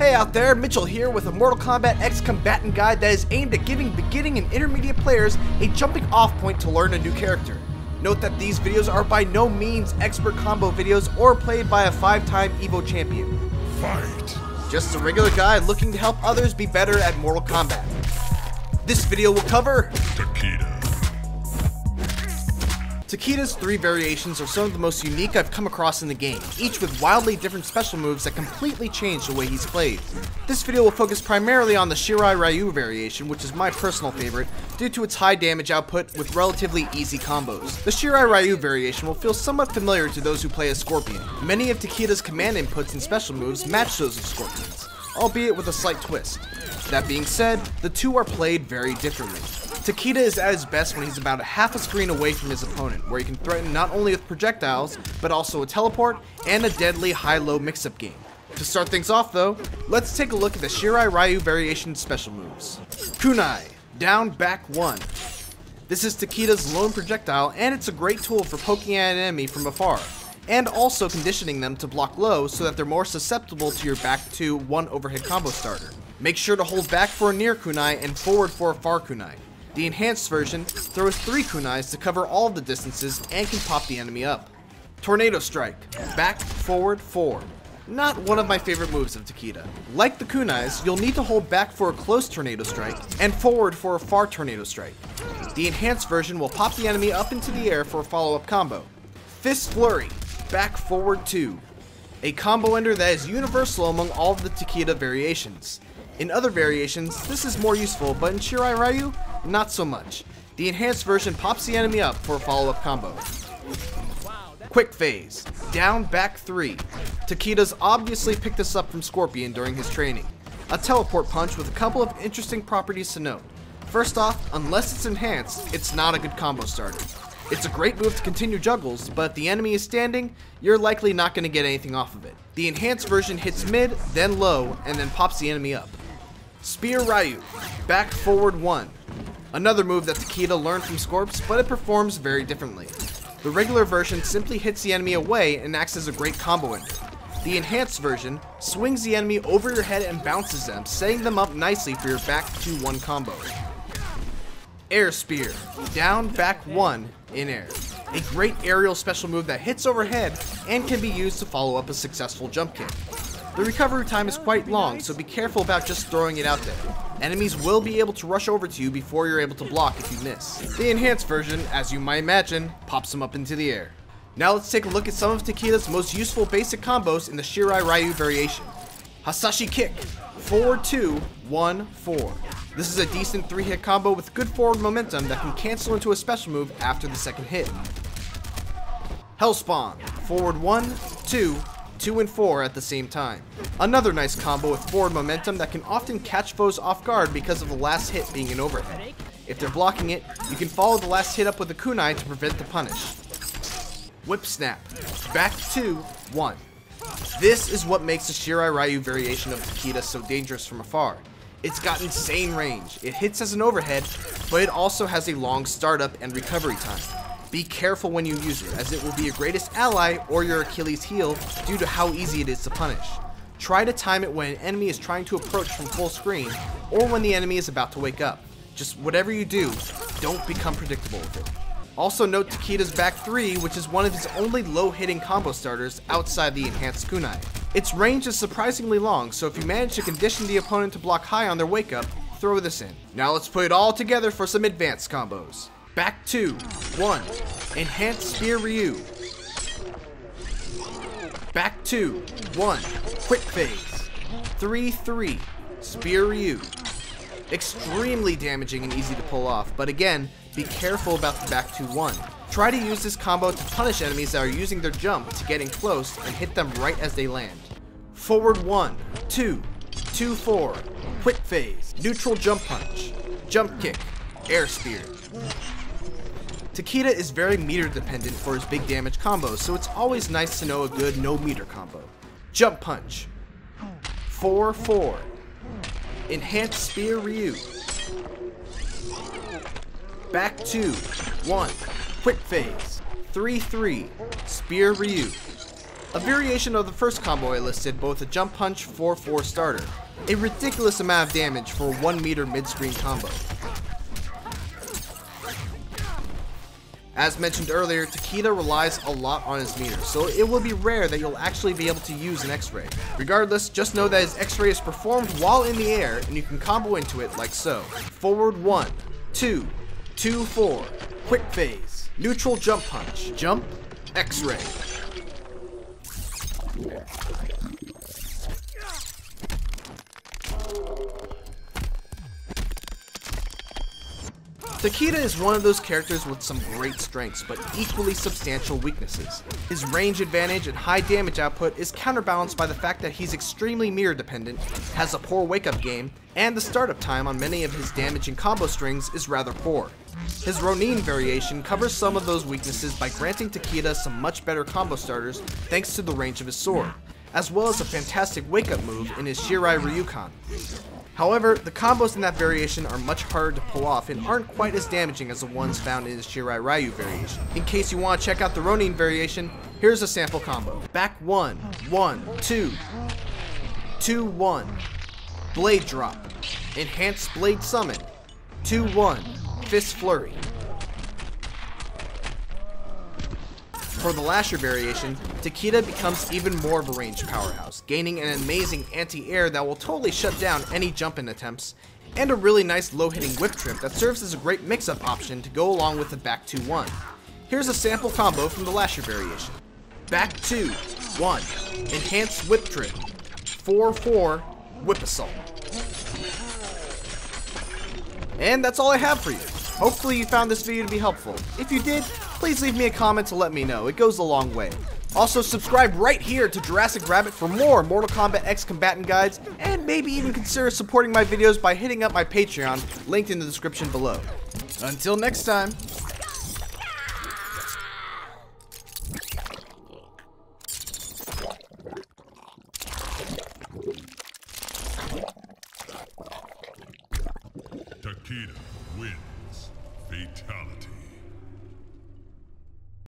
Hey out there, Mitchell here with a Mortal Kombat X Kombatant guide that is aimed at giving beginning and intermediate players a jumping off point to learn a new character. Note that these videos are by no means expert combo videos or played by a 5-time EVO champion. Fight! Just a regular guy looking to help others be better at Mortal Kombat. This video will cover Takeda. Takeda's 3 variations are some of the most unique I've come across in the game, each with wildly different special moves that completely change the way he's played. This video will focus primarily on the Shirai Ryu variation, which is my personal favorite, due to its high damage output with relatively easy combos. The Shirai Ryu variation will feel somewhat familiar to those who play as Scorpion. Many of Takeda's command inputs and special moves match those of Scorpion's, albeit with a slight twist. That being said, the two are played very differently. Takeda is at his best when he's about a half a screen away from his opponent, where he can threaten not only with projectiles, but also a teleport and a deadly high-low mix-up game. To start things off though, let's take a look at the Shirai Ryu variation special moves. Kunai, down back 1. This is Takeda's lone projectile, and it's a great tool for poking at an enemy from afar, and also conditioning them to block low so that they're more susceptible to your back 2 1 overhead combo starter. Make sure to hold back for a near kunai and forward for a far kunai. The enhanced version throws 3 kunais to cover all of the distances and can pop the enemy up. Tornado Strike, back, forward, 4. Not one of my favorite moves of Takeda. Like the kunais, you'll need to hold back for a close Tornado Strike and forward for a far Tornado Strike. The enhanced version will pop the enemy up into the air for a follow-up combo. Fist Flurry, back, forward, 2. A combo ender that is universal among all of the Takeda variations. In other variations, this is more useful, but in Shirai Ryu, not so much. The enhanced version pops the enemy up for a follow-up combo. Quick Phase, down back 3. Takeda's obviously picked this up from Scorpion during his training. A teleport punch with a couple of interesting properties to note. First off, unless it's enhanced, it's not a good combo starter. It's a great move to continue juggles, but if the enemy is standing, you're likely not going to get anything off of it. The enhanced version hits mid, then low, and then pops the enemy up. Spear Ryu, back, forward, 1. Another move that Takeda learned from Scorps, but it performs very differently. The regular version simply hits the enemy away and acts as a great combo ender. The enhanced version swings the enemy over your head and bounces them, setting them up nicely for your back 2-1 combo. Air Spear, down back 1 in air. A great aerial special move that hits overhead and can be used to follow up a successful jump kick. The recovery time is quite long, so be careful about just throwing it out there. Enemies will be able to rush over to you before you're able to block if you miss. The enhanced version, as you might imagine, pops them up into the air. Now let's take a look at some of Takeda's most useful basic combos in the Shirai Ryu variation. Hasashi Kick, forward 2, 1, 4. This is a decent 3-hit combo with good forward momentum that can cancel into a special move after the second hit. Hellspawn, forward 1, 2, 2 and 4 at the same time. Another nice combo with forward momentum that can often catch foes off guard because of the last hit being an overhead. If they're blocking it, you can follow the last hit up with a kunai to prevent the punish. Whip Snap, back 2, 1. This is what makes the Shirai Ryu variation of Takeda so dangerous from afar. It's got insane range. It hits as an overhead, but it also has a long startup and recovery time. Be careful when you use it, as it will be your greatest ally or your Achilles heel due to how easy it is to punish. Try to time it when an enemy is trying to approach from full screen, or when the enemy is about to wake up. Just whatever you do, don't become predictable with it. Also note Takeda's back 3, which is one of his only low-hitting combo starters outside the enhanced kunai. Its range is surprisingly long, so if you manage to condition the opponent to block high on their wake up, throw this in. Now let's put it all together for some advanced combos. Back 2, 1, enhanced Spear Ryu. Back 2, 1, quick phase. 3, 3, Spear Ryu. Extremely damaging and easy to pull off, but again, be careful about the back 2, 1. Try to use this combo to punish enemies that are using their jump to get in close and hit them right as they land. Forward 1, 2, 2, 4, quick phase, neutral jump punch, jump kick, air spear. Takeda is very meter dependent for his big damage combos, so it's always nice to know a good no meter combo. Jump punch, 4, 4, enhanced Spear Ryu. Back 2, 1, quick phase, 3, 3, Spear Ryu. a variation of the first combo I listed, both a jump punch 4-4 starter, a ridiculous amount of damage for a 1 meter mid-screen combo. As mentioned earlier, Takeda relies a lot on his meter, so it will be rare that you'll actually be able to use an X-ray. Regardless, just know that his X-ray is performed while in the air, and you can combo into it like so. Forward 1, 2, 2-4, quick phase, neutral jump punch, jump, X-ray. Takeda is one of those characters with some great strengths, but equally substantial weaknesses. His range advantage and high damage output is counterbalanced by the fact that he's extremely mirror dependent, has a poor wake-up game, and the startup time on many of his damage and combo strings is rather poor. His Ronin variation covers some of those weaknesses by granting Takeda some much better combo starters thanks to the range of his sword, as well as a fantastic wake-up move in his Shirai Ryu. However, the combos in that variation are much harder to pull off and aren't quite as damaging as the ones found in his Shirai Ryu variation. In case you want to check out the Ronin variation, here's a sample combo. Back 1, 1, 2, 2, 1, blade drop, enhanced blade summon, 2, 1, fist flurry. For the Lasher variation, Takeda becomes even more of a ranged powerhouse, gaining an amazing anti-air that will totally shut down any jump-in attempts, and a really nice low-hitting whip trip that serves as a great mix-up option to go along with the back 2-1. Here's a sample combo from the Lasher variation. Back 2, 1, enhanced whip trip, 4-4, whip assault. And that's all I have for you. Hopefully you found this video to be helpful. If you did, please leave me a comment to let me know. It goes a long way. Also, subscribe right here to Jurassic Rabbit for more Mortal Kombat X combatant guides, and maybe even consider supporting my videos by hitting up my Patreon, linked in the description below. Until next time. Takeda wins. Fatality.